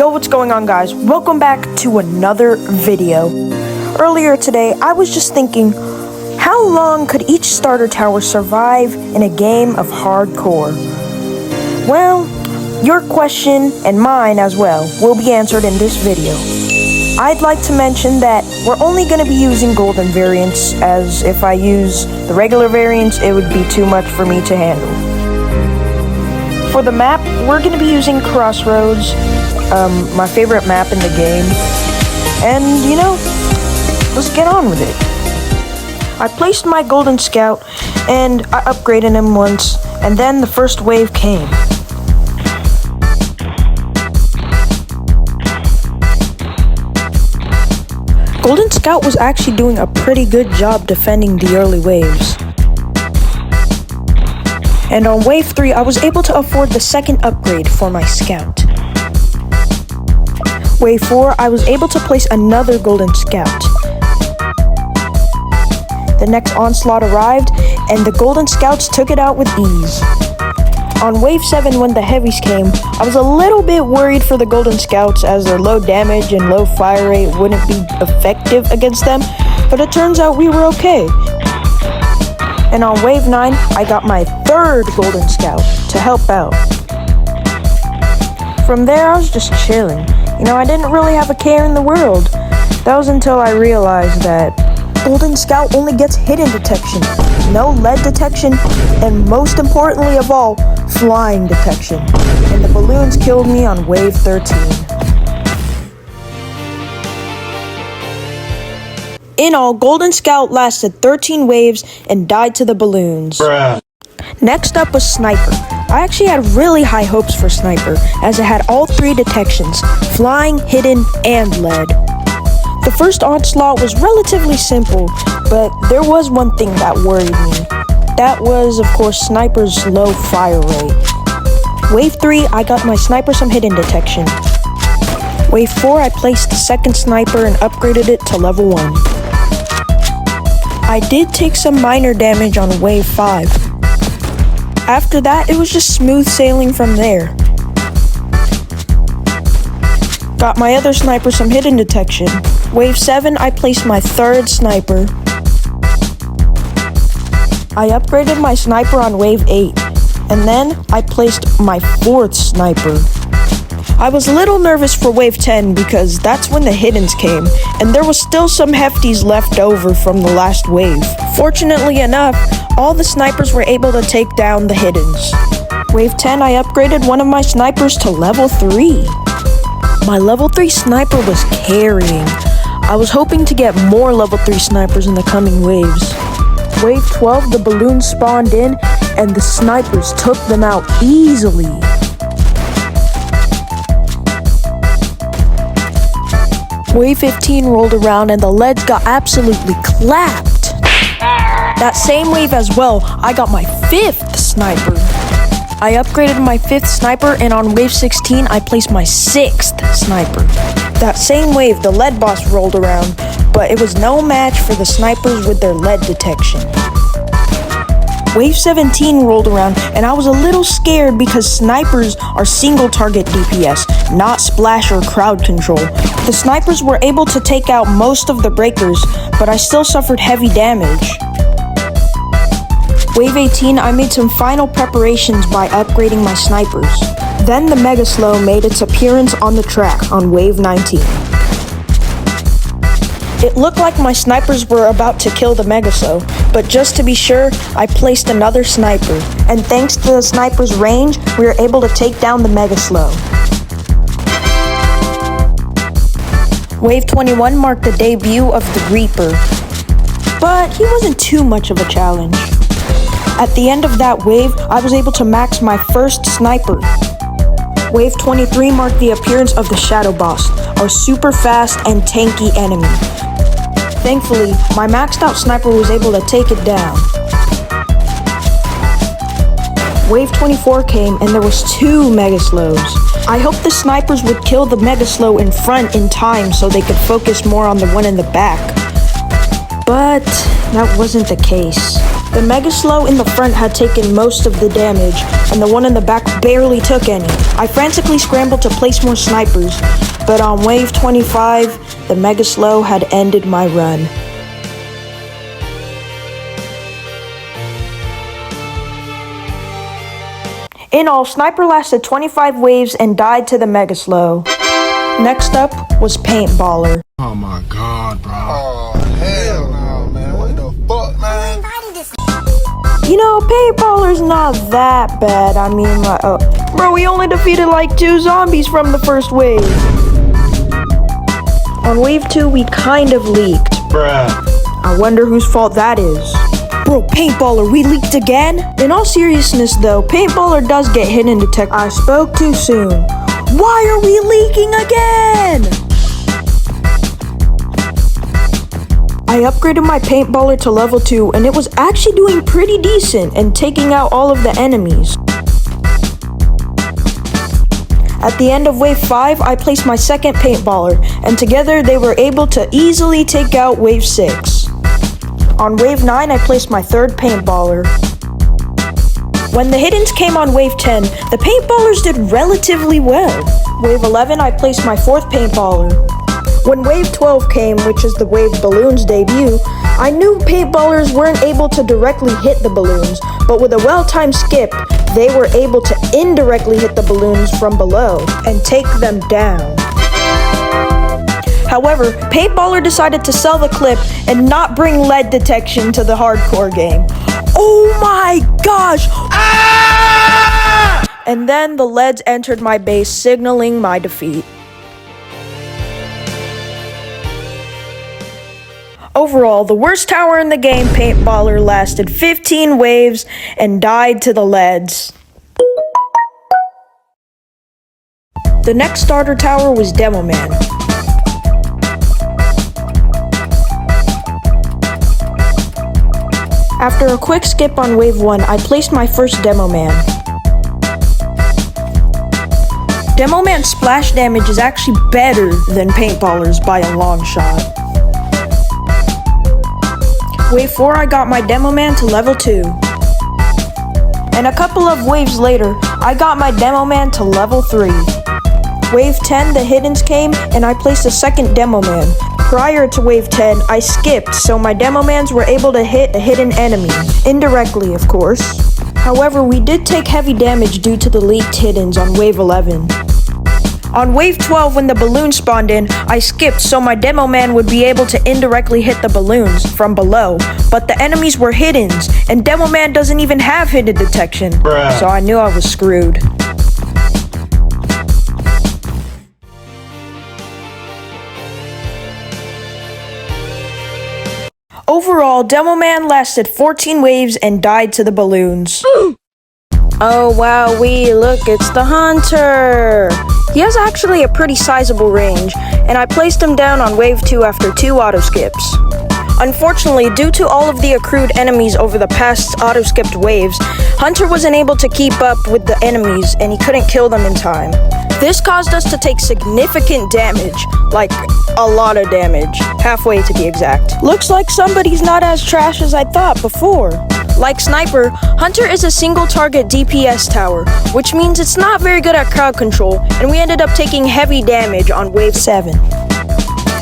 Yo, what's going on, guys? Welcome back to another video. Earlier today, I was just thinking, how long could each starter tower survive in a game of hardcore? Well, your question and mine as well will be answered in this video. I'd like to mention that we're only going to be using golden variants, as if I use the regular variants, it would be too much for me to handle. For the map, we're going to be using Crossroads, my favorite map in the game, and you know, let's get on with it. I placed my golden scout and I upgraded him once, and then the first wave came. Golden Scout was actually doing a pretty good job defending the early waves. And on wave 3, I was able to afford the second upgrade for my scout. Wave 4, I was able to place another golden scout. The next onslaught arrived, and the golden scouts took it out with ease. On wave 7, when the heavies came, I was a little bit worried for the golden scouts, as their low damage and low fire rate wouldn't be effective against them, but it turns out we were okay. And on wave 9, I got my third golden scout to help out. From there, I was just chilling. You know, I didn't really have a care in the world. That was until I realized that Golden Scout only gets hidden detection, no lead detection, and most importantly of all, flying detection. And the balloons killed me on wave 13. In all, Golden Scout lasted 13 waves and died to the balloons. Bruh. Next up was Sniper. I actually had really high hopes for Sniper, as it had all three detections: flying, hidden, and lead. The first onslaught was relatively simple, but there was one thing that worried me. That was, of course, Sniper's low fire rate. Wave 3, I got my Sniper some hidden detection. Wave 4, I placed the second Sniper and upgraded it to level 1. I did take some minor damage on wave 5. After that, it was just smooth sailing from there. Got my other Sniper some hidden detection. Wave 7, I placed my third Sniper. I upgraded my Sniper on wave 8, and then I placed my fourth Sniper. I was a little nervous for wave 10 because that's when the hiddens came, and there was still some hefties left over from the last wave. Fortunately enough, all the snipers were able to take down the hiddens. Wave 10, I upgraded one of my snipers to level 3. My level 3 sniper was carrying. I was hoping to get more level 3 snipers in the coming waves. Wave 12, the balloons spawned in, and the snipers took them out easily. Wave 15 rolled around and the leads got absolutely clapped. That same wave as well, I got my 5th sniper. I upgraded my 5th sniper, and on wave 16, I placed my 6th sniper. That same wave, the lead boss rolled around, but it was no match for the snipers with their lead detection. Wave 17 rolled around, and I was a little scared because snipers are single target DPS, not splash or crowd control. The snipers were able to take out most of the breakers, but I still suffered heavy damage. Wave 18, I made some final preparations by upgrading my snipers. Then the Mega Slow made its appearance on the track on wave 19. It looked like my snipers were about to kill the Mega Slow, but just to be sure, I placed another sniper, and thanks to the sniper's range, we were able to take down the Mega Slow. Wave 21 marked the debut of the Reaper, but he wasn't too much of a challenge. At the end of that wave, I was able to max my first sniper. Wave 23 marked the appearance of the Shadow Boss, our super fast and tanky enemy. Thankfully, my maxed out sniper was able to take it down. Wave 24 came and there was 2 Mega Slows. I hoped the snipers would kill the Mega Slow in front in time so they could focus more on the one in the back. But that wasn't the case. The Mega Slow in the front had taken most of the damage, and the one in the back barely took any. I frantically scrambled to place more snipers, but on wave 25, the Mega Slow had ended my run. In all, Sniper lasted 25 waves and died to the Mega Slow. Next up was Paintballer. Oh my god, bro. Oh, hell no, man. What the fuck, man? You know, Paintballer's not that bad. I mean, bro, we only defeated like 2 zombies from the first wave. On wave 2, we kind of leaked. Bruh. I wonder whose fault that is. Bro, Paintballer, we leaked again? In all seriousness though, Paintballer does get hidden detection. I spoke too soon. Why are we leaking again? I upgraded my Paintballer to level 2 and it was actually doing pretty decent and taking out all of the enemies. At the end of wave 5, I placed my second Paintballer and together they were able to easily take out wave 6. On wave 9, I placed my third Paintballer. When the hiddens came on wave 10, the Paintballers did relatively well. Wave 11, I placed my fourth Paintballer. When wave 12 came, which is the wave balloons debut, I knew Paintballers weren't able to directly hit the balloons, but with a well-timed skip, they were able to indirectly hit the balloons from below and take them down. However, Paintballer decided to sell the clip and not bring lead detection to the hardcore game. Oh my gosh! Ah! And then the leads entered my base, signaling my defeat. Overall, the worst tower in the game, Paintballer, lasted 15 waves and died to the leads. The next starter tower was Demoman. After a quick skip on wave 1, I placed my first Demoman. Demoman's splash damage is actually better than Paintballer's by a long shot. Wave 4, I got my Demoman to level 2. And a couple of waves later, I got my Demoman to level 3. Wave 10, the hiddens came, and I placed a second Demoman. Prior to wave 10, I skipped, so my Demomans were able to hit a hidden enemy. Indirectly, of course. However, we did take heavy damage due to the leaked hiddens on wave 11. On wave 12, when the balloon spawned in, I skipped so my Demoman would be able to indirectly hit the balloons from below. But the enemies were hiddens, and Demoman doesn't even have hidden detection. Bruh. So I knew I was screwed. Overall, Demoman lasted 14 waves and died to the balloons. Oh wow, look, it's the Hunter! He has actually a pretty sizable range, and I placed him down on wave 2 after 2 auto skips. Unfortunately, due to all of the accrued enemies over the past auto skipped waves, Hunter wasn't able to keep up with the enemies and he couldn't kill them in time. This caused us to take significant damage, like a lot of damage, halfway to be exact. Looks like somebody's not as trash as I thought before. Like Sniper, Hunter is a single target DPS tower, which means it's not very good at crowd control, and we ended up taking heavy damage on wave 7.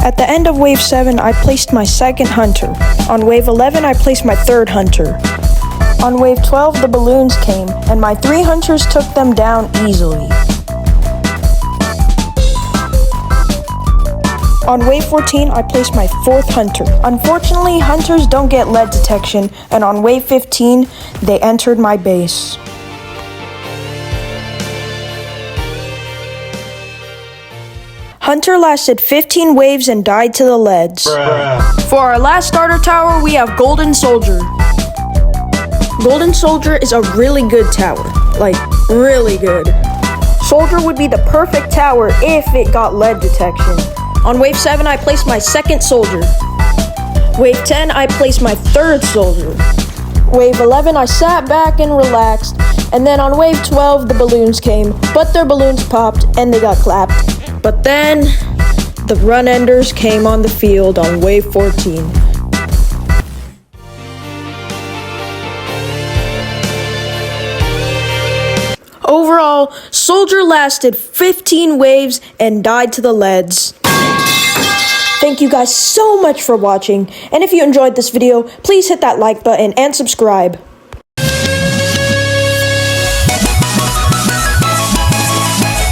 At the end of wave 7, I placed my second Hunter. On wave 11, I placed my third Hunter. On wave 12, the balloons came, and my 3 Hunters took them down easily. On wave 14, I placed my 4th Hunter. Unfortunately, Hunters don't get lead detection, and on wave 15, they entered my base. Hunter lasted 15 waves and died to the leads. Bruh. For our last starter tower, we have Golden Soldier. Golden Soldier is a really good tower. Like, really good. Soldier would be the perfect tower if it got lead detection. On wave 7, I placed my second Soldier. Wave 10, I placed my third Soldier. Wave 11, I sat back and relaxed. And then on wave 12, the balloons came, but their balloons popped and they got clapped. But then, the run enders came on the field on wave 14. Overall, Soldier lasted 15 waves and died to the leads. Thank you guys so much for watching, and if you enjoyed this video, please hit that like button and subscribe.